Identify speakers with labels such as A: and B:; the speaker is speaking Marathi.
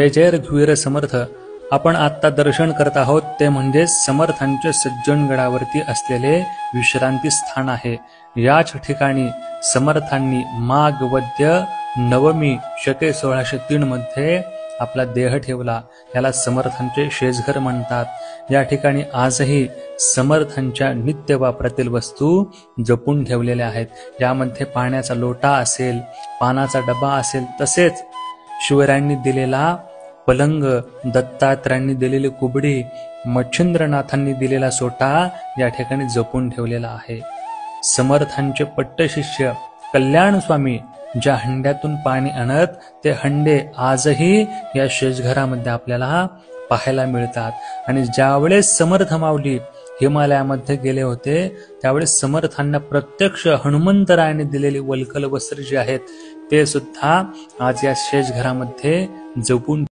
A: जय जय रघुवीर समर्थ. आपण आत्ता दर्शन करत आहोत ते म्हणजे समर्थांच्या सज्जनगडावरती असलेले विश्रांती स्थान आहे. याच ठिकाणी समर्थांनी माघ वद्य नवमी शके 1603 मध्ये आपला देह ठेवला. याला समर्थांचे शेजघर म्हणतात. या ठिकाणी आजही समर्थांच्या नित्य वापरातील वस्तू जपून ठेवलेल्या आहेत. यामध्ये पाण्याचा लोटा असेल, पानाचा डबा असेल, तसेच शिवरायांनी दिलेला पलंग, दत्तात्रयांनी दिलेली कुबडी, मच्छिंद्रनाथांनी दिलेला सोटा या ठिकाणी जपून ठेवलेला आहे. समर्थांचे पट्टशिष्य कल्याण स्वामी ज्या हंड्यातून पाणी आणत ते हंडे आजही या शेजघरामध्ये आपल्याला पाहायला मिळतात. आणि ज्यावेळेस समर्थ माऊली हिमालयामध्ये गेले होते त्यावेळेस समर्थांना प्रत्यक्ष हनुमंतरायाने दिलेली वल्कल वस्त्र जी आहेत ते सुद्धा आज या शेजघरामध्ये जपून